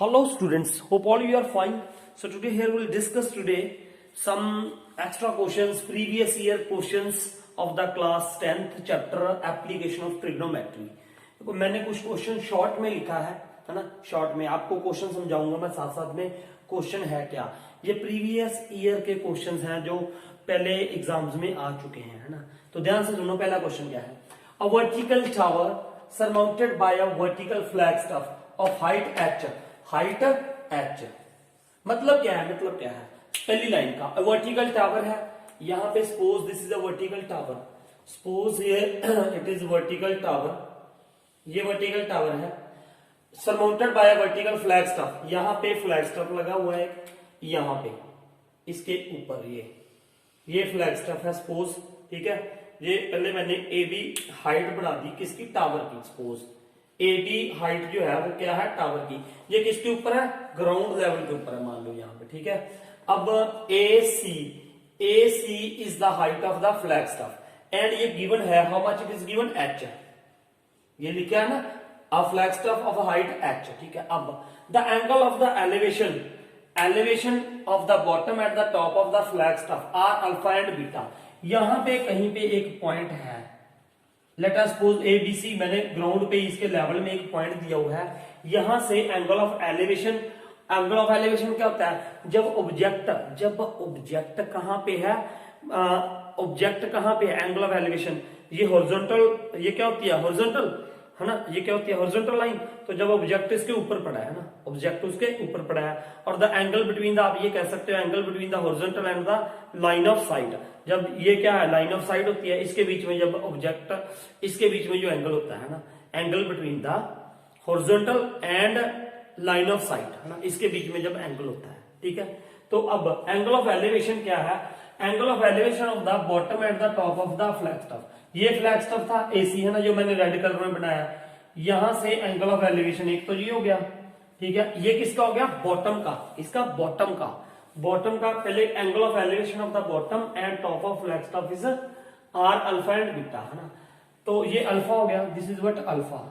Hello students, hope all you are fine. So today here we'll discuss today some extra questions, previous year questions of the class 10th chapter application of trigonometry. देखो मैंने कुछ question short में लिखा है ना, short में आपको question समझाऊंगा मैं साथ साथ में क्वेश्चन है क्या। ये प्रीवियस ईयर के क्वेश्चंस हैं जो पहले एग्जाम्स में आ चुके हैं, है ना। तो ध्यान से सुनो, पहला क्वेश्चन क्या है। A vertical tower surmounted by a vertical flagstaff of height h, height h मतलब क्या है, मतलब क्या है। पहली लाइन का वर्टिकल टावर है, यहां पे suppose this is a vertical tower, suppose ये इट इज वर्टिकल टावर, ये वर्टिकल टावर है, surmounted bye a vertical flag stuff, यहां पे फ्लैग स्टफ लगा हुआ है, यहां पे इसके ऊपर ये फ्लैग स्टफ है सपोज, ठीक है। ये पहले मैंने ए बी हाइट बना दी किसकी, टावर की। सपोज ए बी हाइट जो है वो क्या है, टावर की। ये किसके ऊपर है, ग्राउंड लेवल के ऊपर है, मान लो यहाँ पे, ठीक है। अब A C is the height of the flag staff and ये गिवन है, how much it is given, H, ये लिखा है ना, a flag staff of height H, ठीक है। अब the angle of the elevation of the bottom at the top of the flag staff are alpha and beta. यहां पे कहीं पे एक पॉइंट है, let us suppose A B C, मैंने ग्राउंड पे इसके लेवल में एक पॉइंट दिया हुआ है, यहां से एंगल ऑफ एलिवेशन क्या होता है, जब ऑब्जेक्ट कहां पे है, ऑब्जेक्ट कहां पे है, एंगल ऑफ एलिवेशन, ये हॉरिजॉन्टल, ये क्या होती है, हॉरिजॉन्टल है ना, ये क्या होती है, हॉरिजॉन्टल लाइन। तो जब ऑब्जेक्ट इसके ऊपर पड़ा है ना, ऑब्जेक्ट उसके ऊपर पड़ा है, और द एंगल बिटवीन द, आप ये कह सकते हो angle between the horizontal and the line of site, जब ये क्या है, लाइन ऑफ साइट होती है, इसके बीच में जब ऑब्जेक्ट, इसके बीच में जो एंगल होता है ना, angle between the horizontal and line of site, है ना, इसके बीच में जब एंगल होता है, ठीक है। तो अब एंगल ऑफ एलिवेशन क्या है, angle of elevation of the bottom at the top of the flag stuff, ये फ्लैग स्टफ था एसी, है ना, जो मैंने रेड कलर में बनाया, यहां से एंगल ऑफ एलिवेशन एक तो ये हो गया, ठीक है। ये किसका हो गया, बॉटम का, इसका बॉटम का पहले angle of elevation of the bottom and top of flag staff is are alpha and beta, है ना। तो ये अल्फा हो गया, दिस इज व्हाट अल्फा,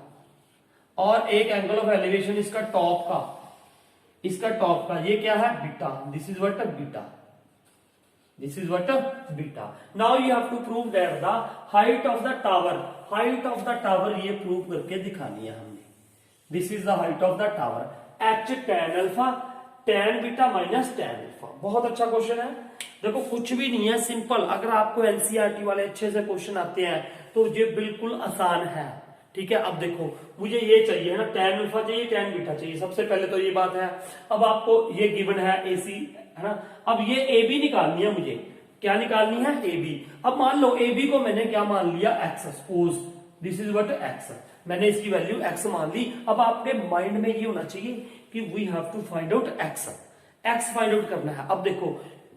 और एक एंगल ऑफ एलिवेशन इसका टॉप का, ये क्या है, beta, this is what beta, this is what beta. Now you have to prove that the height of the tower ये प्रूव करके दिखानी है हमने। This is the height of the tower, h tan alpha tan beta minus tan alpha। बहुत अच्छा question है, देखो कुछ भी नहीं है, सिंपल। अगर आपको एनसीईआरटी वाले अच्छे से क्वेश्चन आते हैं तो ये बिल्कुल आसान है, ठीक है। अब देखो मुझे ये चाहिए, है ना, tan अल्फा चाहिए, tan बीटा चाहिए, सबसे पहले तो ये बात है। अब आपको ये गिवन है एसी, है ना, अब ये ए बी निकालनी है मुझे, क्या निकालनी है, ए बी। अब मान लो ए बी को मैंने क्या मान लिया, x, suppose this is what x, मैंने इसकी वैल्यू एक्स मान ली। अब आपके माइंड में ये होना चाहिए कि we have to find out x find out करना है। अब देखो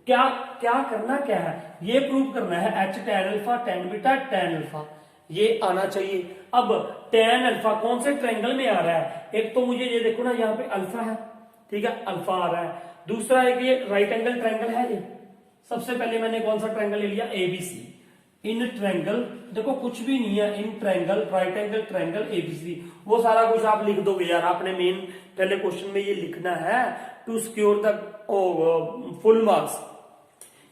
क्या क्या करना, क्या है, ये प्रूव करना है, H tan alpha tan beta tan alpha, ये आना चाहिए। अब tan अल्फा कौन से ट्रायंगल में आ रहा है, एक तो मुझे ये देखो ना, यहाँ पे अल्फा है, ठीक है, अल्फा आ रहा है। दूसरा एक ये राइट एंगल ट्रायंगल है, ये सबसे पहले मैंने कौन सा ट्रायंगल ले लिया, एबीसी। इन ट्रायंगल, देखो कुछ भी नहीं है, in triangle, right angle triangle ABC, वो सारा कुछ आप लिख दोगे यार, आपने मेन पहले क्वेश्चन में ये लिखना है to secure the full marks,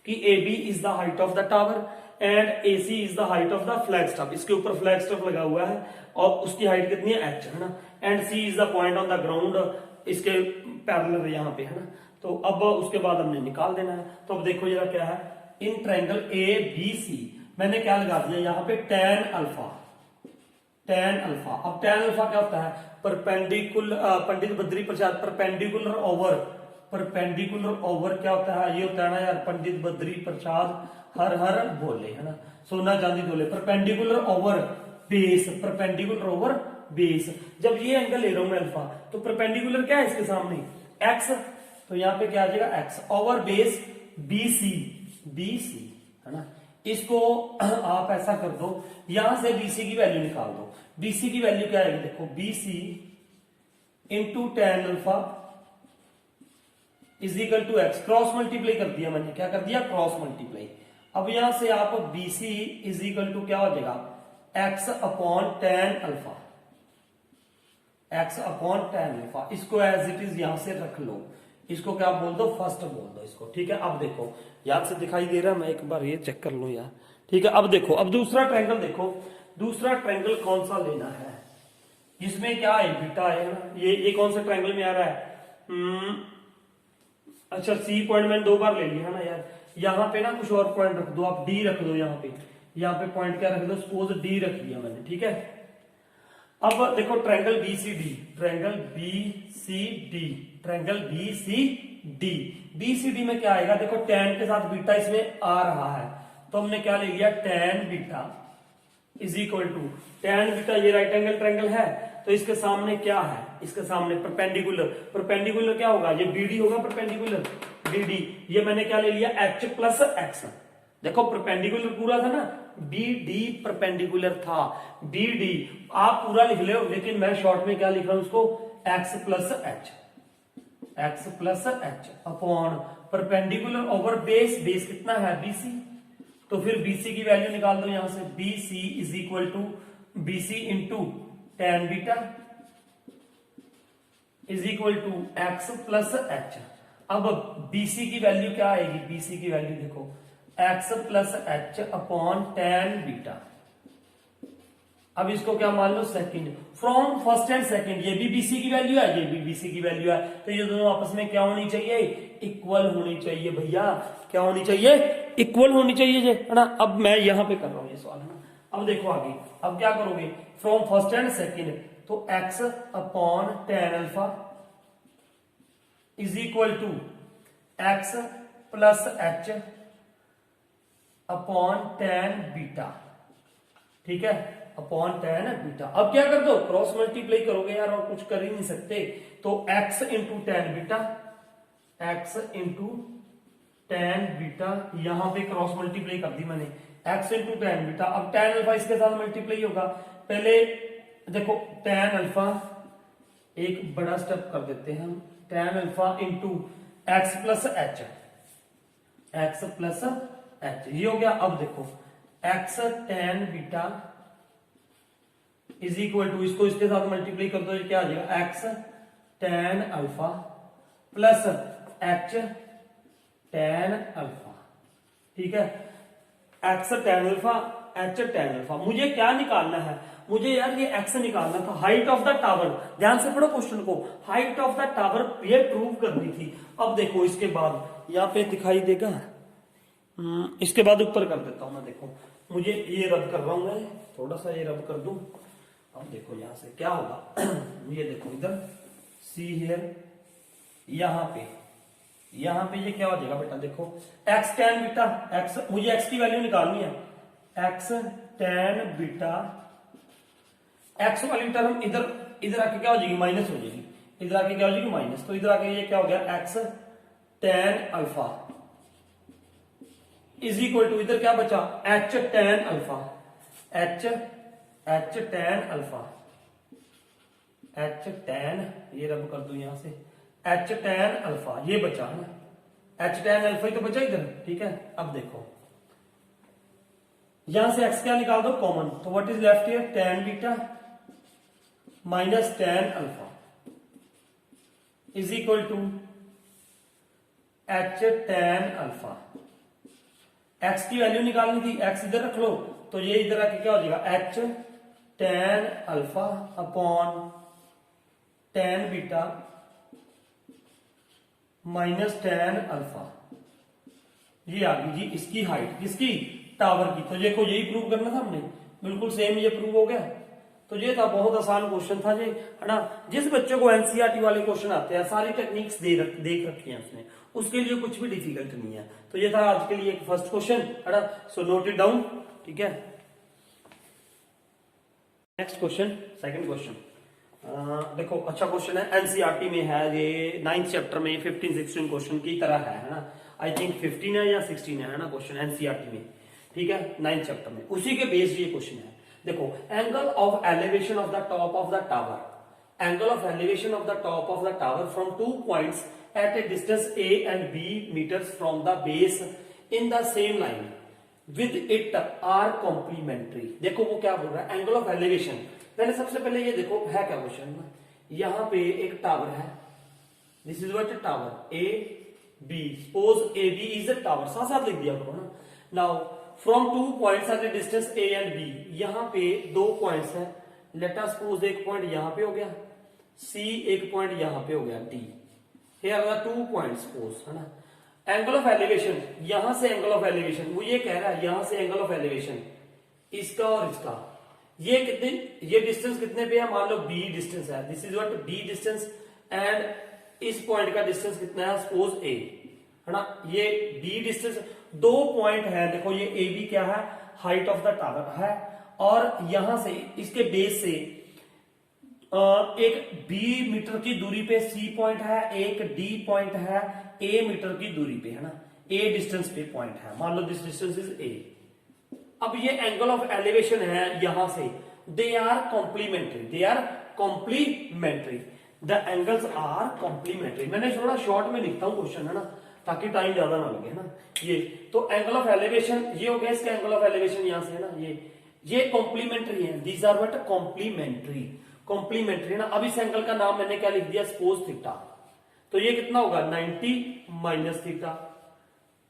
कि AB is the height of the tower and AC is the height of the flag staff, इसके ऊपर फ्लैग स्टफ लगा हुआ है और उसकी हाइट कितनी है, h, है ना, and C is the point on the ground, इसके पैरेलल यहाँ पे, है ना। तो अब उसके बाद हमने निकाल देना है। तो अब देखो जरा क्या है, इन ट्रायंगल ABC मैंने क्या लगा दिया यहाँ पे, tan अल्फा। अब tan अल्फा क्या होता है, पंडित बद्री प्रसाद, परपेंडिकुलर ओवर क्या होता है, ये होता है ना यार, पंडित बद्री प्रसाद हर हर बोले, है ना, सोना चांदी बोले, परपेंडिकुलर ओवर बेस। जब ये एंगल ले रहा हूं मैं अल्फा, तो परपेंडिकुलर क्या है इसके सामने, एक्स, तो यहाँ पे क्या आ जाएगा, एक्स ओवर बेस बीसी, है ना। इसको आप ऐसा कर दो, यहां से बीसी की वैल्यू निकाल दो। बीसी की वैल्यू क्या आएगी, देखो BC into tan alpha is equal to x, cross multiply कर दिया मैंने, क्या कर दिया, क्रॉस मल्टीप्लाई। अब यहां से आप BC इज इक्वल टू क्या हो जाएगा, x upon tan alpha, x upon tan alpha, इसको एज इट इज यहां से रख लो, इसको क्या बोल दो, फर्स्ट बोल दो इसको, ठीक है। अब देखो याद से दिखाई दे रहा है, मैं एक बार ये चेक कर लूं यार, ठीक है। अब देखो, अब दूसरा ट्रायंगल देखो, दूसरा ट्रायंगल कौन सा लेना है, जिसमें क्या है, बीटा है ना, ये कौन सा ट्रायंगल में आ रहा है, अच्छा सी पॉइंट मैंने 2 बार ले लिया है ना यार, यहाँ पे ना कुछ और पॉइंट रख दो आप, डी रख दो यहाँ पे पॉइंट क्या रख दो, सपोज डी रख लिया मैंने, ठीक है। अब देखो triangle BCD, triangle BCD, triangle BCD, BCD में क्या आएगा, देखो tan के साथ बीटा इसमें आ रहा है, तो हमने क्या ले लिया, tan beta is equal to tan beta, ये राइट एंगल ट्रायंगल है, तो इसके सामने क्या है, इसके सामने परपेंडिकुलर, परपेंडिकुलर क्या होगा, ये बीडी होगा, परपेंडिकुलर बीडी, ये मैंने क्या ले लिया, एच प्लस एक्स, देखो परपेंडिकुलर पूरा था ना, बी डी परपेंडिकुलर था, बी डी आप पूरा लिख ले, लेकिन मैं शॉर्ट में क्या लिख रहा हूं उसको, x plus h, x plus H upon perpendicular over base, base कितना है बीसी, तो फिर बीसी की वैल्यू निकाल दो यहां से, BC is equal to BC into tan beta is equal to x plus H. अब बीसी की वैल्यू क्या आएगी, बीसी की वैल्यू देखो X plus H upon tan beta, अब इसको क्या मान लो, second, from first and second, ये भी बीसी की वैल्यू है, ये भी बीसी की वैल्यू है, तो ये दोनों आपस में क्या होनी चाहिए, इक्वल होनी चाहिए भैया, क्या होनी चाहिए, इक्वल होनी चाहिए जे, है ना। अब मैं यहां पे कर रहा हूं ये सवाल, है ना। अब देखो आगे, अब क्या करोगे, फ्रॉम फर्स्ट एंड सेकंड, तो x upon tan alpha is equal to x plus H upon tan beta, ठीक है, अपॉन tan बीटा। अब क्या कर दो, क्रॉस मल्टीप्लाई करोगे यार, और कुछ कर ही नहीं सकते, तो x into tan beta, x into tan beta, यहां पे क्रॉस मल्टीप्लाई कर दी मैंने, x इंटू tan बीटा, अब tan अल्फा इसके साथ मल्टीप्लाई होगा, पहले देखो tan अल्फा, एक बड़ा स्टेप कर देते हैं हम, tan alpha into x plus h, x plus h, ये हो गया। अब देखो x tan beta is equal to, इसको इसके साथ मल्टीप्लाई कर दो, ये क्या आ जाएगा, x tan alpha plus h tan alpha, ठीक है, x tan alpha, h tan alpha. मुझे क्या निकालना है, मुझे यार ये x निकालना था, हाइट ऑफ द टावर, ध्यान से पढ़ो क्वेश्चन को, हाइट ऑफ द टावर ये प्रूव करनी थी। अब देखो इसके बाद यहाँ पे दिखाई देगा, इसके बाद ऊपर कर देता हूं मैं, देखो मुझे ये रद्द कर रहा हूं मैं, थोड़ा सा ये रद्द कर दूं। अब देखो यहां से क्या होगा, ये देखो इधर सी हियर, यहां पे ये क्या हो जाएगा बेटा, देखो x tan बीटा, x मुझे x की वैल्यू निकालनी है, x tan बीटा, x वाली टर्म इधर आके क्या हो जाएगी, माइनस हो जाएगी, इधर आके क्या हो जाएगी, माइनस, तो इधर आके ये क्या हो गया, x tan alpha is equal to, इधर क्या बचा, h tan alpha, h tan alpha, h tan, ये रब कर दू यहां से, h tan अल्फा, ये बचा है ना, h tan अल्फा ही तो बचा इधर, ठीक है। अब देखो यहां से x क्या निकाल दो कॉमन, तो what is left here, tan beta minus tan alpha is equal to h tan alpha, x की वैल्यू निकालनी थी, x इधर रख लो, तो ये इधर आके क्या हो जाएगा, h tan alpha upon tan beta minus tan alpha, ये आ गई जी इसकी हाइट, किसकी, टावर की। तो देखो यही प्रूव करना था हमने, बिल्कुल सेम ये प्रूव हो गया। तो ये था, बहुत आसान क्वेश्चन था जी, है ना। जिस बच्चे को एनसीईआरटी वाले क्वेश्चन आते हैं, सारी टेक्निक्स देख रखी हैं उसने, उसके लिए कुछ भी डिफिकल्ट नहीं है। तो ये था आज के लिए एक फर्स्ट क्वेश्चन, है ना, सो नोट इट डाउन, ठीक है। नेक्स्ट क्वेश्चन, सेकंड क्वेश्चन, देखो अच्छा क्वेश्चन है, एनसीईआरटी में है ये, 9th चैप्टर में 15-16 क्वेश्चन की तरह है ना, आई थिंक 15 है या 16 है ना क्वेश्चन एनसीईआरटी में, ठीक है, 9th चैप्टर में, उसी के बेस्ड ये क्वेश्चन है। देखो angle of elevation of the top of the tower, angle of elevation of the top of the tower from 2 points at A distance a and b meters from the base in the same line with it are complementary। देखो वो क्या बोल रहा है, angle of elevation, पहले सबसे पहले ये देखो है क्या क्वेश्चन ना, यहां पे एक टावर है, this is what tower A B, suppose A B is a tower, साथ साथ लिख दिया करो ना। Now from 2 points are the distance A and B, यहां पे 2 पॉइंट्स है, लेट अस सपोज एक पॉइंट यहां पे हो गया सी, एक पॉइंट यहां पे हो गया D, here are 2 points suppose, है ना। एंगल ऑफ एलिवेशन, यहां से एंगल ऑफ एलिवेशन, वो ये कह रहा है यहां से एंगल ऑफ एलिवेशन इसका और इसका, ये कितने, ये डिस्टेंस कितने पे है, मान लो बी डिस्टेंस है, this is what B distance, and इस पॉइंट का डिस्टेंस कितना है, सपोज ए, है ना। ये बी डिस्टेंस, 2 पॉइंट है, देखो ये ए बी क्या है, हाइट ऑफ द टावर है, और यहां से इसके बेस से एक बी मीटर की दूरी पे सी पॉइंट है, एक डी पॉइंट है ए मीटर की दूरी पे, है ना, ए डिस्टेंस पे पॉइंट है, मान लो दिस डिस्टेंस इज ए। अब ये एंगल ऑफ एलिवेशन है यहां से, they are complementary, they are complementary, the angles are complementary. मैंने थोड़ा शॉर्ट में लिखता हूं क्वेश्चन, है ना, ताकि टाइम ज्यादा ना लगे, ना। ये तो एंगल ऑफ एलिवेशन ये हो गया, इसका एंगल ऑफ एलिवेशन यहां से, है ना, ये कॉम्प्लीमेंट्री है, these are what complementary, complementary ना। अब इस एंगल का नाम मैंने क्या लिख दिया, सपोज थीटा, तो ये कितना होगा 90 माइनस थीटा,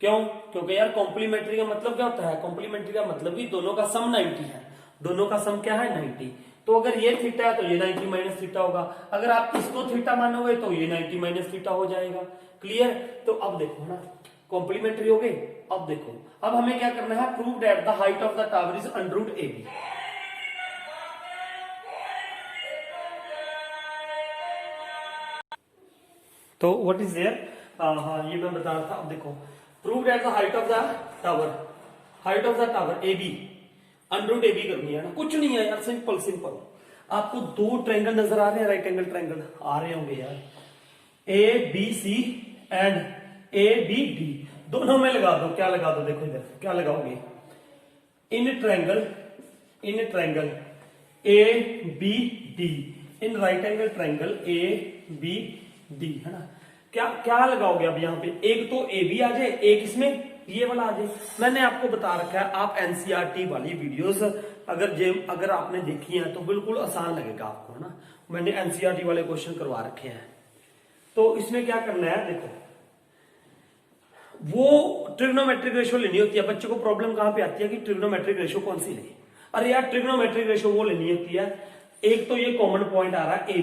क्यों, क्योंकि यार कॉम्प्लीमेंट्री का मतलब क्या होता है, कॉम्प्लीमेंट्री का मतलब भी दोनों का सम 90 है, दोनों का सम क्या है 90, तो अगर ये थीटा है तो ये 90 माइनस थीटा होगा, अगर आप इसको थीटा मानोगे तो ये 90 माइनस थीटा हो जाएगा, क्लियर। तो अब देखो ना, कॉम्प्लीमेंट्री हो गए। अब देखो, अब हमें क्या करना है, prove that the height of the tower is under root A B. तो व्हाट इज देयर, हाँ ये मैं बता रहा था। अब देखो, prove that the height of the tower, height of the tower A B, under root A B करनी है ना, कुछ नहीं है यार, सिंपल सिंपल। आपको 2 ट्रायंगल नजर आ रहे हैं, राइट एंगल ट्रायंगल आ रहे होंगे यार, A B C and A B D, दोनों में लगा दो, क्या लगा दो, देखो इधर क्या लगाओगे, in triangle A B D, in right angle triangle A B D, है ना। क्या क्या लगाओगे अब यहाँ पे, एक तो ए बी आ जाए, एक इसमें ये वाला आ जाए। मैंने आपको बता रखा है, आप एनसीईआरटी वाली वीडियोस अगर आपने देखी है तो बिल्कुल आसान लगेगा आपको, है ना। मैंने एनसीईआरटी वाले क्वेश्चन करवा रखे हैं। तो इसमें क्या करना है, देखो वो ट्रिग्नोमेट्रिक रेशियो लेनी होती है। बच्चे को प्रॉब्लम कहां पे आती है कि ट्रिग्नोमेट्रिक रेशियो कौन सी ले, अरे यार ट्रिग्नोमेट्रिक रेशियो वो लेनी होती है, एक तो ये कॉमन पॉइंट आ रहा है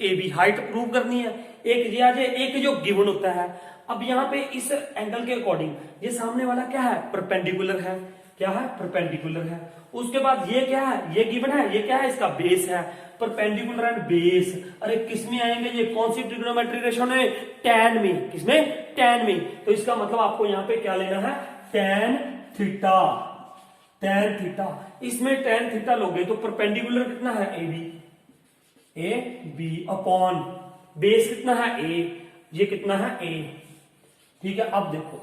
ए बी हाइट प्रूव करनी है, एक ये आ जाए, एक जो गिवन होता है। अब यहाँ पे इस एंगल के अकॉर्डिंग ये सामने वाला क्या है, परपेंडिकुलर है, क्या है, परपेंडिकुलर है। उसके बाद ये क्या है, ये गिवन है, ये क्या है, इसका बेस है, परपेंडिकुलर एंड बेस। अरे किसमें आएंगे ये, कौन सी ट्रिग्नोमेट्रिक रेशियो में, tan में, किसमें, tan में। तो इसका मतलब आपको यहाँ पे क्या लेना है, tan थीटा, tan थीटा। इसमें tan थीटा लोगे तो परपेंडिकुलर कितना है, ए बी अपॉन बेस कितना है ए, ये कितना है ए, ठीक है। अब देखो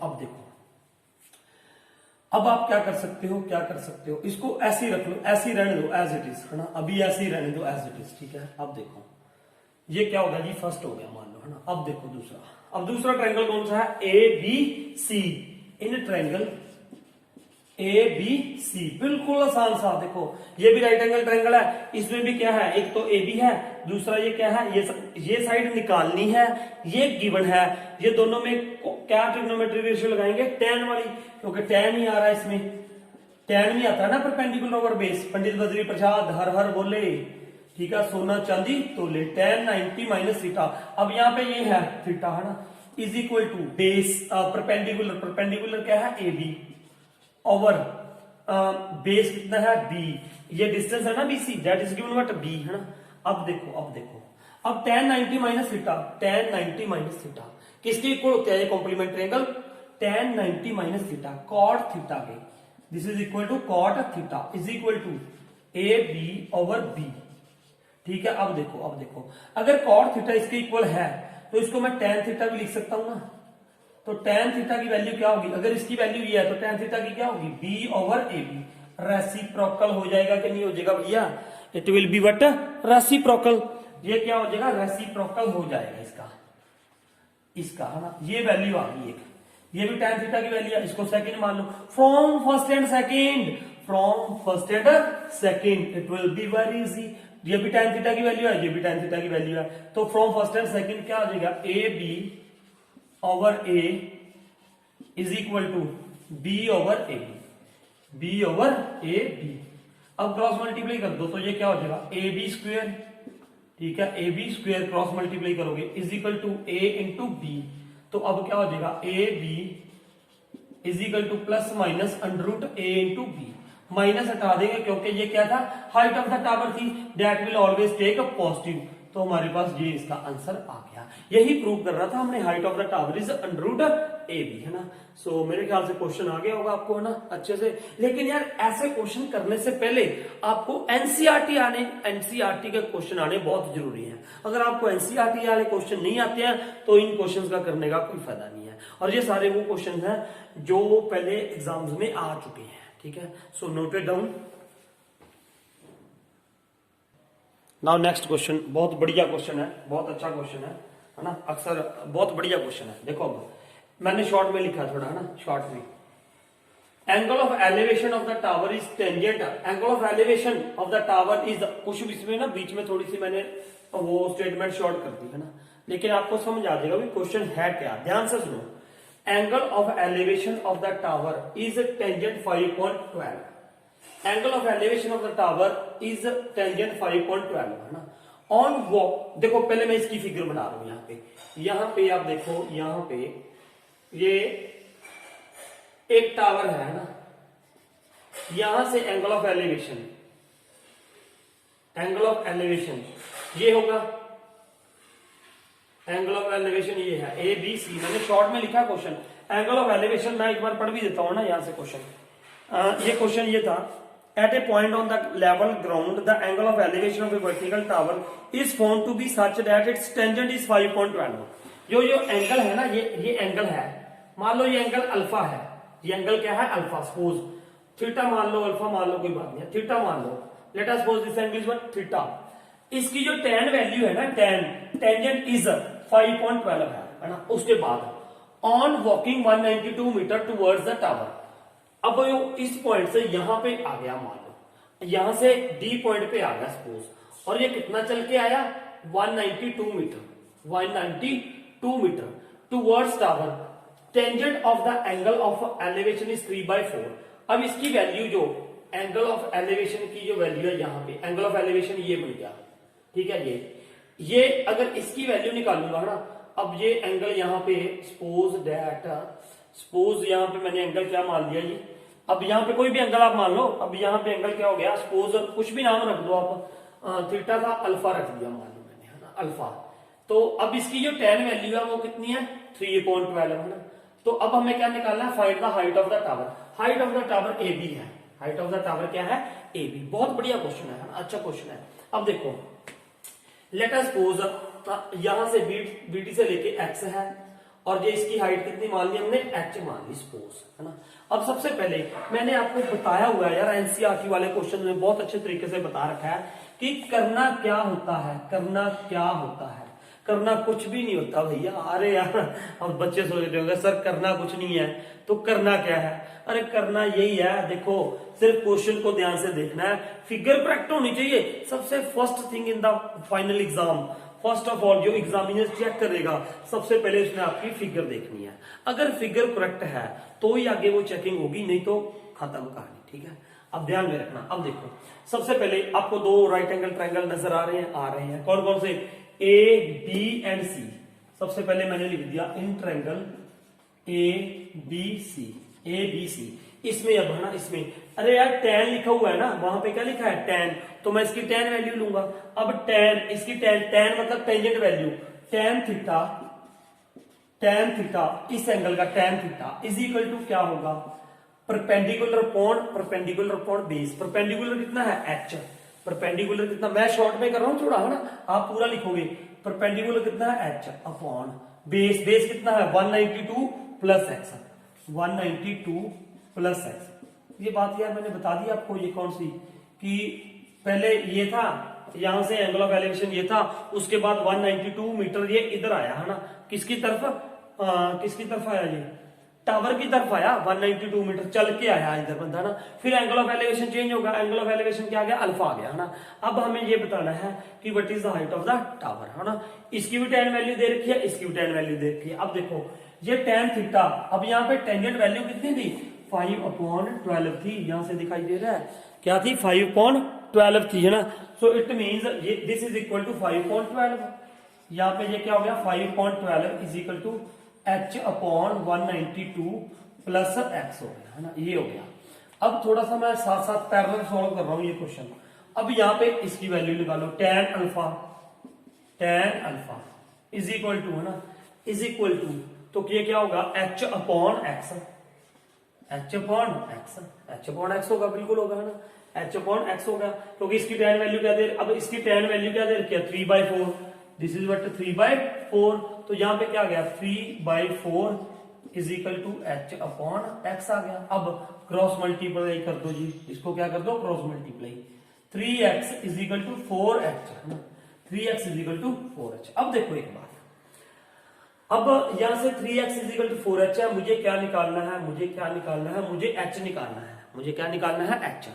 अब आप क्या कर सकते हो, इसको ऐसे ही रख लो, ऐसे ही रहने दो एज इट इज, है ना, अभी ऐसे ही रहने दो एज इट इज, ठीक है। अब देखो ये क्या होगा जी, फर्स्ट हो गया मान लो, है ना। अब देखो दूसरा ट्रायंगल कौन सा है, A B C, in triangle A B C, बिल्कुल आसान सा। देखो ये भी राइट एंगल ट्रायंगल है, इसमें भी क्या है, एक तो ए बी है, दूसरा ये क्या है, ये साइड निकालनी है, ये गिवन है। ये दोनों में क्या ट्रिग्नोमेट्रिक रेशियो लगाएंगे, tan वाली, क्योंकि tan ही आ रहा है इसमें, tan भी आता है ना perpendicular over base. Pandit Badri Prasad हर हर बोले, ठीक है, सोना चांदी तोले, tan 90 माइनस थीटा। अब यहाँ पे ये है थीटा, है ना, is equal to base perpendicular क्या है, ए बी ओवर बेस कितना है बी, ये डिस्टेंस है ना BC, that is given what B, है ना। अब देखो अब tan 90 minus theta, tan 90 minus theta किसके इक्वल होता है, ये complementary angle tan 90 minus theta cot theta के, this is equal to cot theta is equal to A B over B, ठीक है। अब देखो अगर कॉट थीटा इसके इक्वल है तो इसको मैं tan थीटा भी लिख सकता हूं ना। तो tan थीटा की वैल्यू क्या होगी, अगर इसकी वैल्यू ये है तो tan थीटा की क्या होगी, b over A B, reciprocal हो जाएगा कि नहीं हो जाएगा भैया, it will be what, reciprocal. ये क्या हो जाएगा, रेसिप्रोकल हो जाएगा इसका, है ना। ये वैल्यू आ गई एक, ये भी tan थीटा की वैल्यू है, इसको सेकंड मान लो, from first and second it will be very easy ये भी tan थीटा की वैल्यू है, ये भी tan थीटा की वैल्यू है। तो फ्रॉम फर्स्ट एंड सेकंड क्या आ जाएगा, A B over A is equal to B over A B, B over A B. अब क्रॉस मल्टीप्लाई कर दो तो ये क्या हो जाएगा, ए बी स्क्वेयर, ठीक है, A B square cross multiply करोगे is equal to A into B. तो अब क्या हो जाएगा, A B is equal to plus minus under root A into B. Minus हटा देंगे क्योंकि ये क्या था, हाइट ऑफ द टावर थी, that will always take a positive. तो हमारे पास ये इसका आंसर आ गया। यही प्रूव कर रहा था हमने, height of the tower is under root A B, है ना। सो मेरे ख्याल से क्वेश्चन आ गया होगा आपको, है ना, अच्छे से। लेकिन यार ऐसे क्वेश्चन करने से पहले आपको एनसीईआरटी के क्वेश्चन आने बहुत जरूरी है। अगर आपको एनसीईआरटी वाले क्वेश्चन नहीं आते हैं तो इन क्वेश्चंस का करने का कोई फायदा नहीं है। और ये सारे वो क्वेश्चन हैं जो पहले एग्जाम्स में आ चुके हैं, ठीक है। So note it down. Now next question, बहुत बढ़िया क्वेश्चन है, बहुत अच्छा क्वेश्चन है ना, अक्सर बहुत बढ़िया क्वेश्चन है। देखो अब मैंने शॉर्ट में लिखा थोड़ा, है ना, शॉर्ट में, angle of elevation of the tower is tangent, angle of elevation of the tower is, कुछ इसमें ना बीच में थोड़ी सी मैंने वो स्टेटमेंट शॉर्ट कर दी, है ना, लेकिन आपको समझ आ जाएगा भी क्वेश्चन है क्या। ध्यान से सुनो, angle of elevation of the tower is tangent 5.12, angle of elevation of the tower is tangent 5.12, है ना। ऑन वॉक, देखो पहले मैं इसकी फिगर बना रहा हूं, यहाँ पे आप देखो, यहाँ पे ये एक टावर है ना, यहां से angle of elevation, angle of elevation ये होगा, एंगल ऑफ एलिवेशन ये है ए बी सी, मैंने शॉर्ट में लिखा क्वेश्चन। एंगल ऑफ एलिवेशन मैं एक बार पढ़ भी देता हूं ना, यहां से क्वेश्चन, ये क्वेश्चन ये था, at a point on the level ground the angle of elevation of a vertical tower is found to be such that its tangent is 5.12। जो एंगल है ना, ये एंगल है, मान लो ये एंगल अल्फा है, ये एंगल क्या है, अल्फा, सपोज थीटा मान लो, अल्फा मान लो, कोई बात नहीं, थीटा मान लो, let us suppose this angle is what, theta. इसकी जो tan वैल्यू है ना, टेंजेंट इज 5.12 है ना। उसके बाद on walking 192 metre towards the tower, अब वो इस पॉइंट से यहां पे आ गया, मान लो यहां से डी पॉइंट पे आ गया सपोज, और ये कितना चल के आया, 192 metre, 192 metre towards tower, tangent of the angle of elevation is 3/4। अब इसकी वैल्यू जो एंगल ऑफ एलिवेशन की जो वैल्यू है, यहां पे एंगल ऑफ एलिवेशन ये बन गया, ठीक है। ये अगर इसकी वैल्यू निकालूंगा ना, अब ये एंगल यहां पे सपोज दैट, सपोज यहां पे मैंने एंगल क्या मान लिया ये, अब यहां पे कोई भी एंगल आप मान लो, अब यहां पे एंगल क्या हो गया, सपोज कुछ भी नाम रख दो आप, थीटा का अल्फा रख दिया मान लो मैंने, है ना, अल्फा। तो अब इसकी जो tan वैल्यू है वो कितनी है, 3.12, है ना। तो अब हमें क्या निकालना है, find the height of the tower. Height of the tower A B है, हाइट ऑफ द टावर क्या है, ए बी। बहुत बढ़िया क्वेश्चन है, अच्छा क्वेश्चन है। अब देखो, लेट अस सपोज यहां से बीटी से लेके एक्स है, और ये इसकी हाइट कितनी मान ली हमने, एच मान ली सपोज, है ना। अब सबसे पहले मैंने आपको बताया हुआ है यार, एनसीईआरटी वाले क्वेश्चन में बहुत अच्छे तरीके से बता रखा है कि करना क्या होता है, करना क्या होता है, करना कुछ भी नहीं होता भैया। अरे यार, अब बच्चे सोच रहे होंगे सर करना कुछ नहीं है, तो करना क्या है, अरे करना यही है, देखो सिर्फ क्वेश्चन को ध्यान से देखना है, फिगर करेक्ट होनी चाहिए सबसे first thing in the final exam. First of all जो एग्जामिनर चेक करेगा, सबसे पहले उसने आपकी फिगर देखनी है, अगर फिगर करेक्ट है तो ही आगे वो चेकिंग होगी, नहीं तो खत्म कहानी, ठीक है। अब ध्यान में रखना। अब देखो, सबसे पहले आपको दो राइट एंगल ट्रायंगल नजर आ रहे हैं, कौन कौन से, ए बी एंड सी। सबसे पहले मैंने लिख दिया in triangle A B C, A B C. इसमें अब है ना, इसमें अरे यार tan लिखा हुआ है ना, वहां पे क्या लिखा है, tan, तो मैं इसकी tan वैल्यू लूंगा। अब tan, इसकी tan मतलब टेंजेंट वैल्यू, tan थीटा, इस एंगल का tan theta is equal to क्या होगा, परपेंडिकुलर अपॉन बेस। परपेंडिकुलर कितना है, h, परपेंडिकुलर कितना, मैं शॉर्ट में कर रहा हूं थोड़ा, है ना, आप पूरा लिखोगे। परपेंडिकुलर कितना है, h अपॉन बेस, बेस कितना है 192 प्लस x, 192 प्लस x। ये बात यार मैंने बता दी आपको, ये कौन सी, कि पहले ये था, यहां से एंगल ऑफ एलिवेशन ये था, उसके बाद 192 मीटर ये इधर आया, है ना, किसकी तरफ आया ये, टावर की तरफ आया 192 मीटर चल के आया इधर बंदा ना, फिर एंगल ऑफ एलिवेशन चेंज होगा, एंगल ऑफ एलिवेशन क्या आ गया, अल्फा आ गया है ना। अब हमें ये बताना है कि what is the height of the tower, है ना। इसकी भी tan वैल्यू दे रखी है, इसकी भी tan वैल्यू दे रखी है। अब देखो ये tan थीटा, अब यहाँ पे टेंजेंट वैल्यू कितनी थी, 5/12 थी, यहां से दिखाई दे रहा है क्या थी, 5/12 थी, है ना। So it means this is equal to 5/12, यहाँ पे ये क्या हो गया 5/12 is equal to h/192 plus x हो गया, है ना, ये हो गया। अब थोड़ा सा मैं साथ साथ पैरेलल सॉल्व कर रहा हूं ये क्वेश्चन। अब यहाँ पे इसकी वैल्यू निकालो, tan alpha is equal to, है ना, इज इक्वल टू, तो ये क्या होगा h/x, h/x होगा, बिल्कुल होगा, है ना, h/x होगा, क्योंकि इसकी tan वैल्यू क्या दे, अब इसकी tan वैल्यू क्या दे रखी है 3/4, दिस इज व्हाट 3/4, तो यहां पे क्या आ गया 3/4 इज इक्वल टू h/x आ गया। अब क्रॉस मल्टीप्लाई कर दो जी, इसको क्या कर दो cross multiply, 3x is equal to 4h, है ना, 3x is equal to 4h। अब देखो एक बात, अब यहां से 3x is equal to 4h है, मुझे क्या निकालना है, मुझे क्या निकालना है, मुझे h निकालना है, मुझे क्या निकालना है h।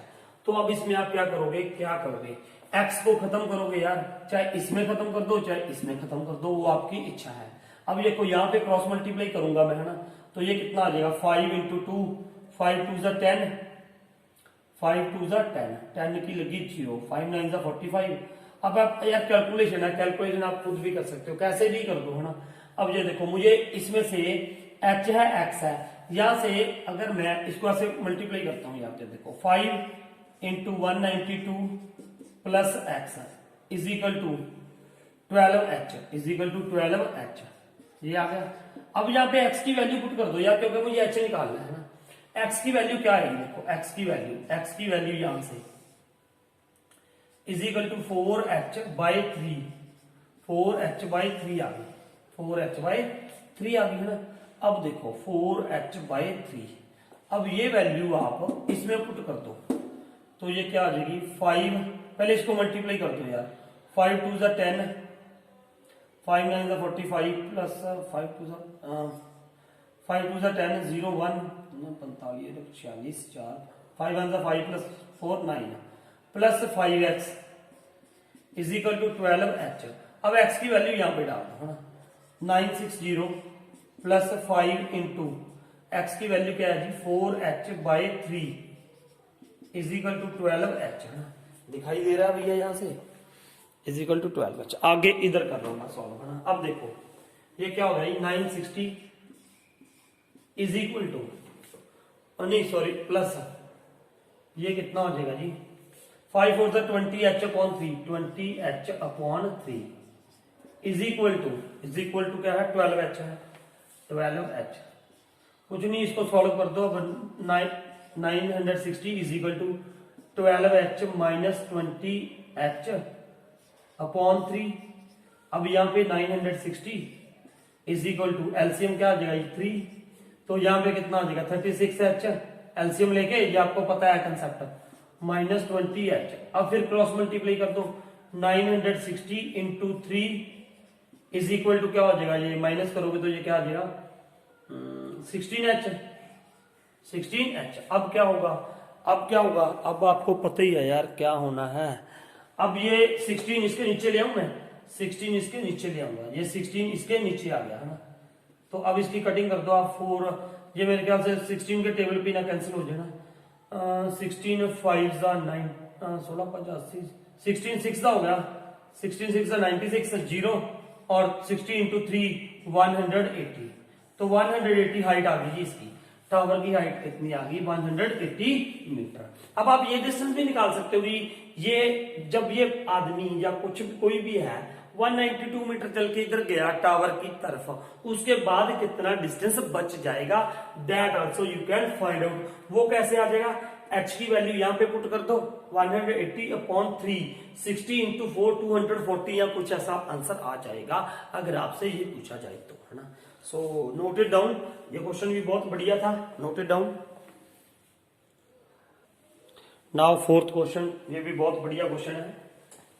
तो अब इसमें आप क्या करोगे, क्या करोगे, x को खत्म करोगे यार, चाहे इसमें खत्म कर दो चाहे इसमें खत्म कर दो, वो आपकी इच्छा है। अब देखो यहाँ पे क्रॉस मल्टीप्लाई करूंगा मैं, है ना, तो ये कितना आ जाएगा 5 × 2, 5 2 = 10, 5 2 = 10, 10 की लगी 0, 5 9 = 45। अब आप यार कैलकुलेशन है, कैलकुलेशन आप खुद भी कर सकते हो, कैसे भी कर दो, है ना। अब ये देखो मुझे इसमें से h है x है, यहां से अगर मैं इसको ऐसे मल्टीप्लाई करता हूं, यहाँ पे देखो 5 × 192 plus x is equal to 12h is equal to 12h, ये आ गया। अब यहाँ पे x की वैल्यू पुट कर दो यार, क्योंकि मुझे h निकालना है ना। x की वैल्यू क्या है, देखो x की वैल्यू यहां से is equal to 4h/3, 4h/3 आ गई, 4h/3 आ गई, है ना। अब देखो 4h/3, अब ये वैल्यू आप इसमें पुट कर दो, तो ये क्या आ जाएगी 5, पहले इसको मल्टीप्लाई कर दो यार, 5 2 = 10, 5 9 = 45 plus 5 2 = 10, 0 1 45 46 4, 5 1 = 5 plus 4 9 plus 5x is equal to 12h। अब x की वैल्यू यहां पे डाल दो, है ना, 960 प्लस 5 इंटू x की वैल्यू क्या है जी 4h/3 is equal to 12h, है ना, दिखाई दे रहा है भैया यहां से, इज इक्वल टू 12h। आगे इधर कर रहा हूं मैं सॉल्व, है ना। अब देखो ये क्या होगा, 960 इज इक्वल टू, नहीं सॉरी प्लस, ये कितना हो जाएगा जी 5 4 = 20h/3, 20h/3 is equal to क्या है 12h है, 12h। कुछ नहीं, इसको सॉल्व कर दो, 960 is equal to 12h minus 20h/3। अब यहाँ पे 960 इज इक्वल टू एलसीएम क्या आ जाएगा 3, तो यहाँ पे कितना आ जाएगा 36h, एलसीएम लेके, ये आपको पता है कंसेप्ट, माइनस 20h। अब फिर क्रॉस मल्टीप्लाई कर दो, 960 इंटू 3 इज इक्वल टू क्या हो जाएगा, ये माइनस करोगे तो ये क्या आ जाएगा 16h। अब क्या होगा, अब आपको पता ही है यार क्या होना है। अब ये 16 इसके नीचे ले आऊं मैं, 16 इसके नीचे ले आऊंगा, ये 16 इसके नीचे आ गया, है ना। तो अब इसकी कटिंग कर दो आप 4, ये मेरे ख्याल से 16 के टेबल पे ना कैंसिल हो जाए ना, 16 5 = 9, 16 5 80, 16 6 हो गया, 16 6 = 96, 0 और 60 इंटू 3 180, तो 180 हाइट आ गई जी इसकी, टावर की हाइट कितनी आ गई 180 मीटर। अब आप ये डिस्टेंस भी निकाल सकते हो जी, ये जब ये आदमी या कुछ कोई भी है 192 मीटर चल के इधर गया टावर की तरफ, उसके बाद कितना डिस्टेंस बच जाएगा, that also you can find out. वो कैसे आ जाएगा, h की वैल्यू यहां पे पुट कर दो 180/3, 60 इंटू 4 240 या कुछ ऐसा आंसर आ जाएगा अगर आपसे ये पूछा जाए तो, है ना। सो नोटेड डाउन, ये क्वेश्चन भी बहुत बढ़िया था, noted down. Now fourth question, ये भी बहुत बढ़िया क्वेश्चन है,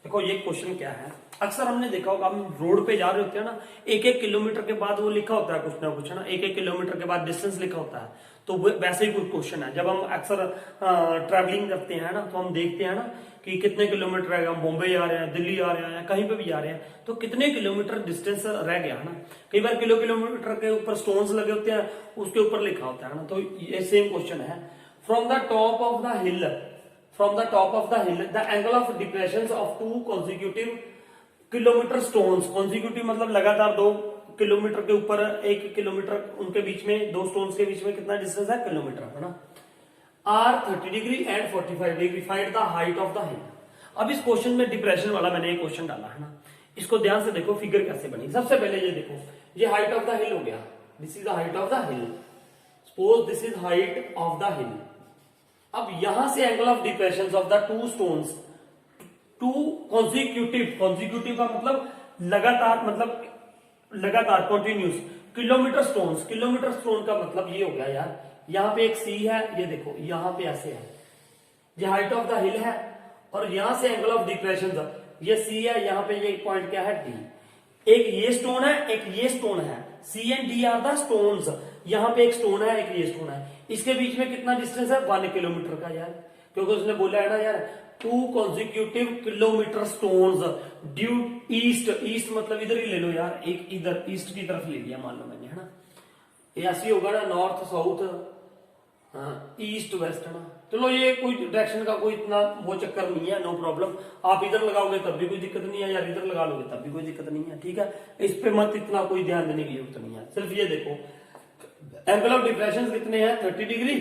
देखो ये क्वेश्चन क्या है, अक्सर हमने देखा होगा, हम रोड पे जा रहे होते हैं ना, 1-1 किलोमीटर के बाद वो लिखा होता है कुछ ना कुछ, है ना, 1-1 किलोमीटर के बाद डिस्टेंस लिखा होता है। तो वैसे ही कुछ क्वेश्चन है, जब हम अक्सर ट्रैवलिंग करते हैं ना, तो हम देखते हैं ना कि कितने किलोमीटर रह गया, हम बॉम्बे जा रहे हैं, दिल्ली जा रहे हैं, कहीं पे भी जा रहे हैं, तो कितने किलोमीटर डिस्टेंस रह गया, है ना। कई बार किलोमीटर के ऊपर स्टोन्स लगे होते हैं, उसके ऊपर लिखा होता है ना। तो ये सेम क्वेश्चन है, from the top of the hill, from the top of the hill the angle of depressions of two consecutive kilometer stones, consecutive मतलब लगातार 2 किलोमीटर के ऊपर 1 किलोमीटर उनके बीच में, 2 स्टोन्स के बीच में कितना डिस्टेंस है, किलोमीटर, है ना, are 30 degree and 45 degree, find the height of the hill. अब इस क्वेश्चन में डिप्रेशन वाला मैंने एक क्वेश्चन डाला है ना, इसको ध्यान से देखो फिगर कैसे बनी। सबसे पहले ये देखो, ये हाइट ऑफ द हिल हो गया, this is the height of the hill, suppose this is height of the hill. अब यहां से angle of depression of the 2 stones, 2 consecutive का मतलब लगातार, मतलब लगातार कंटिन्यूस, किलोमीटर स्टोन का मतलब ये हो गया यार, यहां पे एक सी है, ये देखो यहां पे ऐसे है, ये हाइट ऑफ द हिल है, और यहां से एंगल ऑफ डिप्रेशन ये सी है, यहां पे ये पॉइंट क्या है, डी। एक ये स्टोन है, एक ये स्टोन है, C and D are the stones. यहां पे एक स्टोन है, एक ये स्टोन है, इसके बीच में कितना डिस्टेंस है, 1 किलोमीटर का यार, क्योंकि उसने बोला है ना यार 2 consecutive kilometre stones due east मतलब इधर ही ले लो यार, एक इधर ईस्ट की तरफ ले लिया मान लो मैंने, है ना, ये ऐसी होगा ना, नॉर्थ साउथ, हाँ, ईस्ट वेस्ट, है ना। चलो ये कोई डायरेक्शन का कोई इतना वो चक्कर नहीं है, नो प्रॉब्लम। आप इधर लगाओगे तब भी कोई दिक्कत नहीं है, यार इधर लगा लोगे तब भी कोई दिक्कत नहीं है, ठीक है। इस पे मत इतना कोई ध्यान देने की जरूरत नहीं है, सिर्फ ये देखो एंगल ऑफ डिप्रेशन कितने हैं, 30 degree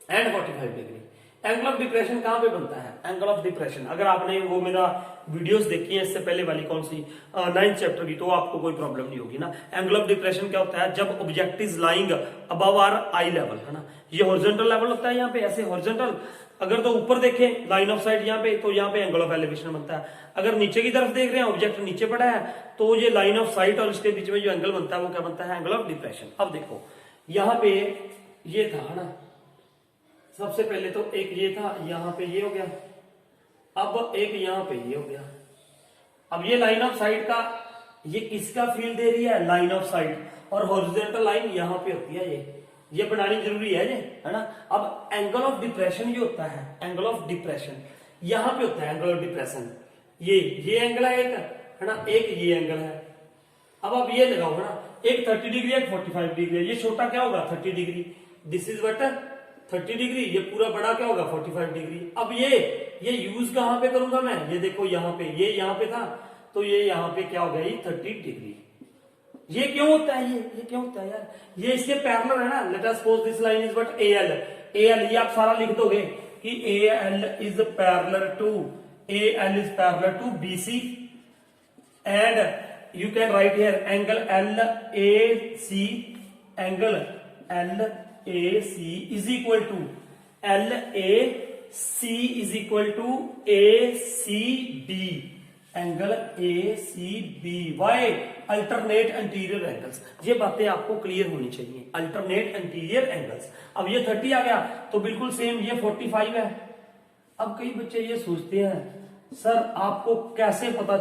and 45 degree. Angle of depression कहां पे बनता है, एंगल ऑफ डिप्रेशन, अगर आपने वो मेरा वीडियोस देखी है इससे पहले वाली, कौन सी, 9th चैप्टर की, तो आपको कोई प्रॉब्लम नहीं होगी ना। एंगल ऑफ डिप्रेशन क्या होता है, जब object is lying above our eye level, है ना, ये हॉरिजॉन्टल लेवल होता है यहाँ पे, ऐसे हॉरिजॉन्टल। अगर तो ऊपर देखें लाइन ऑफ साइट यहाँ पे, तो यहाँ पे एंगल ऑफ एलिवेशन बनता है। अगर नीचे की तरफ देख रहे हैं, ऑब्जेक्ट नीचे पड़ा है, तो ये लाइन ऑफ साइट और इसके बीच में जो एंगल बनता है वो क्या बनता है, एंगल ऑफ डिप्रेशन। अब देखो यहाँ पे ये था, है ना, सबसे पहले तो एक ये था, यहां पे ये हो गया, अब एक यहां पे ये हो गया। अब ये लाइन ऑफ साइट का, ये किसका फील्ड दे रही है, लाइन ऑफ साइट, और हॉरिजॉन्टल लाइन यहां पे होती है, ये बनानी जरूरी है, ये है ना। अब एंगल ऑफ डिप्रेशन ये होता है, एंगल ऑफ डिप्रेशन यहां पे होता है, एंगल ऑफ डिप्रेशन ये एंगल है एक, है ना, एक ये एंगल है। अब आप ये लगाओ ना, एक 30 डिग्री एक 45 डिग्री, ये छोटा क्या होगा 30 degree, this is what 30 degree, ये पूरा बड़ा क्या होगा 45 डिग्री। अब ये यूज कहां पे करूंगा मैं, ये देखो यहाँ पे, ये यहाँ पे था, तो ये यहाँ पे क्या हो गया, ये 30 डिग्री। ये क्यों होता है, ये क्यों होता है यार, ये इसके पैरेलल है ना। Let us suppose this line is what AL, ये आप सारा लिख दोगे कि AL इज parallel to BC and you can write here angle LAC, angle LAC is equal to LAC is equal to ACB, angle ACB। Why, alternate interior angles. ये बातें आपको क्लियर होनी चाहिए, अल्टरनेट एंटीरियर एंगल्स। अब ये 30 आ गया तो बिल्कुल सेम ये 45 है। अब कई बच्चे ये सोचते हैं सर आपको कैसे पता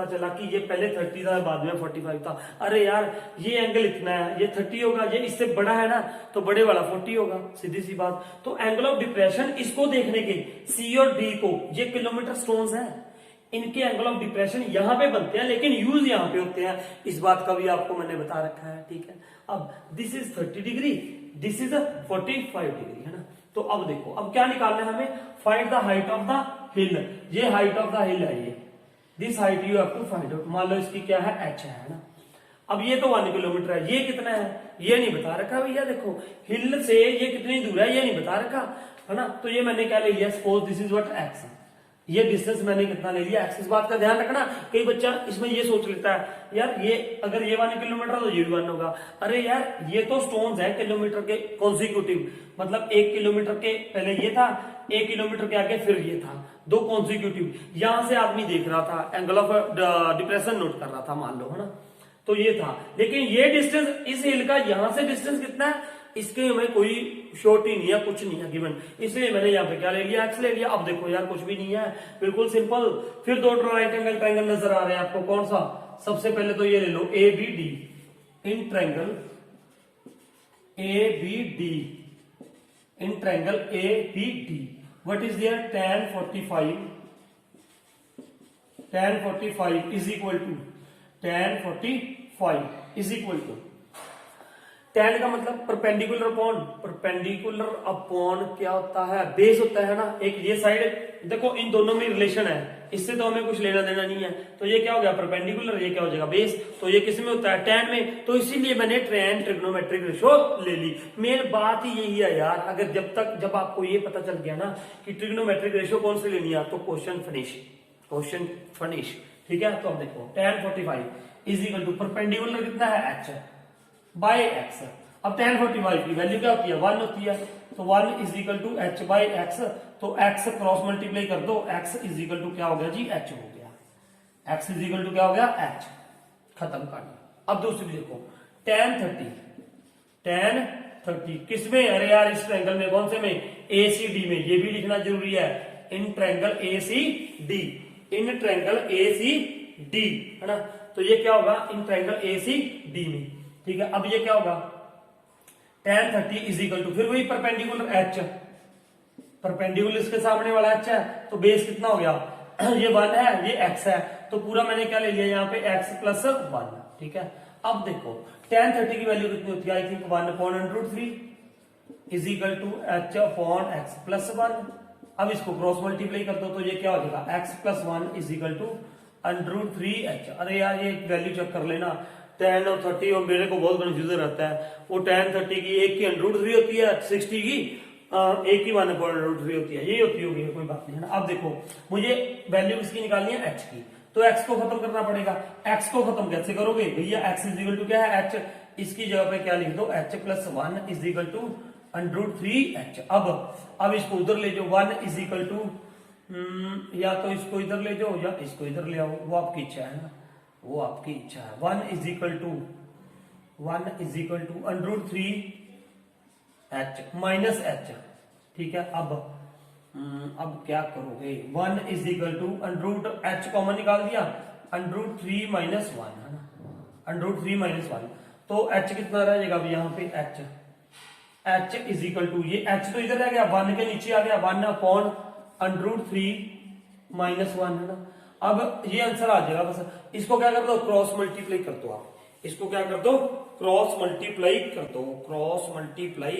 चला कि ये पहले 30 था बाद में 45 था। अरे यार ये एंगल इतना है, ये 30 होगा, ये इससे बड़ा है ना तो बड़े वाला 40 होगा, सीधी सी बात। तो एंगल ऑफ डिप्रेशन इसको देखने के C और D को, ये किलोमीटर स्टोन्स हैं, इनके एंगल ऑफ डिप्रेशन यहां पे बनते हैं, लेकिन यूज यहां पे होते हैं। इस बात का भी आपको मैंने बता रखा है, ठीक है। अब this is 30 degree, this is 45 degree, है ना। तो अब देखो अब क्या निकालना है हमें, find the height of the hill. ये हाइट ऑफ द हिल है, ये this height you have to find out. मान लो इसकी क्या है, h है ना। अब ये तो 1 किलोमीटर है, ये कितना है ये नहीं बता रखा भैया। देखो हिल से ये कितनी दूर है ये नहीं बता रखा, है ना। तो ये मैंने क्या ले लिया, suppose this is what x, ये डिस्टेंस मैंने कितना ले लिया x। इस बात का ध्यान रखना, कई बच्चा इसमें ये सोच लेता है यार ये अगर ये 1 किलोमीटर तो ये भी 1 होगा। अरे यार ये तो स्टोन्स है किलोमीटर के कॉन्सिक्यूटिव, मतलब 1 किलोमीटर के पहले ये था, 1 किलोमीटर के आगे फिर ये था, 2 कॉन्सिक्यूटिव। यहां से आदमी देख रहा था, एंगल ऑफ डिप्रेशन नोट कर रहा था मान लो, है ना। तो ये था, लेकिन ये डिस्टेंस इस हिल का यहां से डिस्टेंस कितना है, इसके हमें कोई श्योरिटी नहीं है, कुछ नहीं है गिवन, इसलिए मैंने यहाँ पे क्या ले लिया, एक्स ले लिया। अब देखो यार कुछ भी नहीं है, बिल्कुल सिंपल। फिर दो राइट एंगल ट्रायंगल नजर आ रहे हैं आपको, कौन सा? सबसे पहले तो ये ले लो A B D, in triangle A B D, in triangle A B D, what is there? tan 45 is equal to tan 45 is equal to, tan का मतलब परपेंडिकुलर अपॉन, परपेंडिकुलर अपॉन क्या होता है? बेस होता है ना। एक ये साइड देखो, इन दोनों में रिलेशन है, इससे तो हमें कुछ लेना देना नहीं है, तो ये क्या हो गया? परपेंडिकुलर, ये क्या हो जाएगा? बेस। तो ये किस में होता है? tan में। तो इसीलिए मैंने tan ट्रिग्नोमेट्रिक रेशो ले ली। मेन बात ही यही है यार, अगर जब आपको ये पता चल गया ना कि ट्रिग्नोमेट्रिक रेशो कौन सी लेनी है, तो क्वेश्चन फिनिश, क्वेश्चन फिनिश। ठीक है, तो अब देखो tan 45 is equal to perpendicular कितना है? h by x। अब tan 45 की वैल्यू क्या होती है? 1 होती है, तो 1 is equal to h by x। तो x क्रॉस मल्टीप्लाई कर दो, x इज इक्वल टू क्या हो गया जी? h हो गया। x इज इक्वल टू क्या हो गया? h। खत्म कर दिया। अब दूसरी देखो, tan 30 किसमें? अरे यार इस ट्रायंगल में, कौन से में? ACD में। ये भी लिखना जरूरी है, in triangle ACD, in triangle ACD, है ना। तो ये क्या होगा? इन ट्रायंगल ACD में। ठीक है, अब ये क्या होगा? tan 30 इज इक्वल टू, फिर वही परपेंडिकुलर h, परपेंडिकुलर इसके सामने वाला h है, तो बेस कितना हो गया? ये 1 है, ये x है, तो पूरा मैंने क्या ले लिया यहाँ पे? x plus 1। ठीक है, अब देखो tan 30 की वैल्यू कितनी होती है? I think 1/√3 is equal to h upon x plus 1। अब इसको क्रॉस मल्टीप्लाई कर दो, तो ये क्या हो जाएगा? x plus 1 is equal to √3h। अरे यार ये वैल्यू चेक कर लेना, tan और 30, और मेरे को बहुत कंफ्यूजन रहता है। वो tan 30 की एक की √3 होती है, 60 की एक की 1/√3 होती है, यही होती होगी, कोई बात नहीं है ना। अब देखो मुझे वैल्यू किसकी निकालनी है? h की, तो x को खत्म करना पड़ेगा। x को खत्म कैसे करोगे भैया? x इज इक्वल टू क्या है? h। इसकी जगह पे क्या लिख दो? h plus 1 is equal to √3h। अब इसको उधर ले जाओ, 1 इज इक्वल टू, या तो इसको इधर ले जाओ या इसको इधर ले आओ, वो आपकी इच्छा है ना, वो आपकी इच्छा है। 1 is equal to √3h minus h। ठीक है, अब क्या करोगे? 1 is equal to √h common निकाल दिया, √3 माइनस 1 है ना, √3 माइनस 1, तो h कितना रह जाएगा अभी यहाँ पे? h इज इक्वल टू, ये h तो इधर रह गया, 1 के नीचे आ गया, 1 अपॉन √3 माइनस 1 है ना। अब ये आंसर आ जाएगा। बस इसको क्या कर दो? क्रॉस मल्टीप्लाई कर दो। आप इसको क्या कर दो? क्रॉस मल्टीप्लाई कर दो, क्रॉस मल्टीप्लाई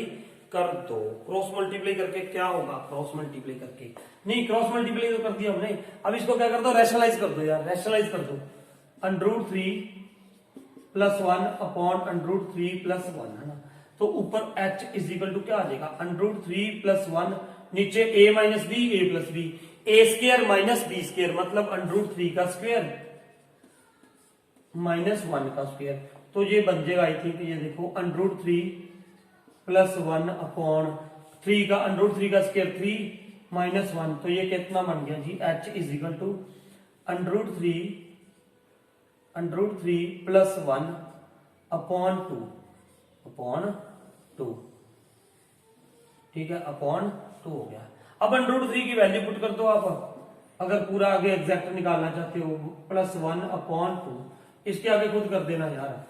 कर दो। क्रॉस मल्टीप्लाई करके क्या होगा? क्रॉस मल्टीप्लाई करके नहीं, क्रॉस मल्टीप्लाई तो कर दिया हमने। अब इसको क्या कर दो? रैशनलाइज कर दो यार, रैशनलाइज कर दो। √3 प्लस 1 अपॉन √3 प्लस 1 है ना, तो ऊपर h इज इक्वल टू क्या आ जाएगा? √3 प्लस 1, नीचे a minus B, a plus B, a square minus B square, मतलब √3 का स्क्वायर माइनस 1 का स्क्वायर। तो ये बन जाएगा आई थिंक, ये देखो √3 प्लस 1 अपॉन 3 का √3 का स्क्वायर 3 माइनस 1, तो ये कितना बन गया जी? h is equal to √3 plus 1 upon 2। ठीक है, अपॉन 2 हो गया। अब √3 की वैल्यू पुट कर दो आप, अगर पूरा आगे एग्जैक्ट निकालना चाहते हो, प्लस 1 अपॉन 2, इसके आगे खुद कर देना यार,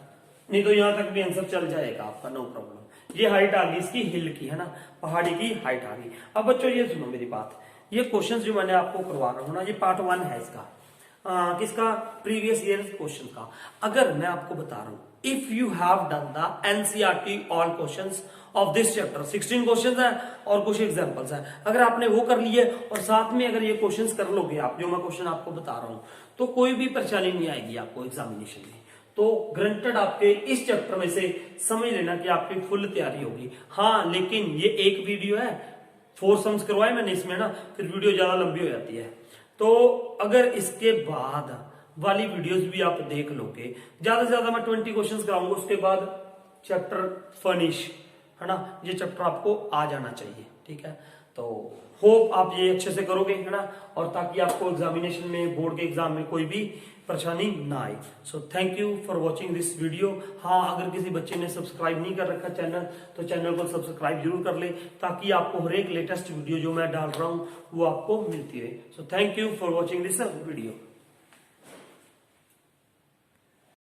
नहीं तो यहां तक भी आंसर चल जाएगा आपका, नो प्रॉब्लम। ये हाइट आ गई इसकी, हिल की है ना, पहाड़ी की हाइट आ गई। अब बच्चों ये सुनो मेरी बात, ये क्वेश्चन जो मैंने आपको करवा रहा हूं ना, ये पार्ट 1 है इसका, किसका? प्रीवियस ईयर क्वेश्चन का। अगर मैं आपको बता रहा हूं, if you have done the NCERT all questions of this chapter, 16 questions है और कुछ एग्जांपल्स है, अगर आपने वो कर लिए और साथ में अगर ये क्वेश्चंस कर लोगे आप, जो मैं क्वेश्चन आपको बता रहा हूं, तो कोई भी परेशानी नहीं आएगी आपको एग्जामिनेशन में। तो ग्रंटेड आपके इस चैप्टर में से समझ लेना कि आपकी फुल तैयारी होगी। हाँ, लेकिन ये एक वीडियो है, 4 सम्स करवाए मैंने इसमें ना, फिर वीडियो ज्यादा लंबी हो जाती है। तो अगर इसके बाद वाली वीडियोस भी आप देख लोगे, ज्यादा से ज्यादा मैं 20 क्वेश्चंस कराऊंगा, उसके बाद चैप्टर फिनिश है ना, ये चैप्टर आपको आ जाना चाहिए। ठीक है, तो होप आप ये अच्छे से करोगे है ना, और ताकि आपको एग्जामिनेशन में, बोर्ड के एग्जाम में कोई भी परेशानी ना आए। So thank you for watching this video. हाँ, अगर किसी बच्चे ने सब्सक्राइब नहीं कर रखा चैनल, तो चैनल को सब्सक्राइब जरूर कर ले, ताकि आपको हर एक लेटेस्ट वीडियो जो मैं डाल रहा हूँ वो आपको मिलती रहे। So thank you for watching this video.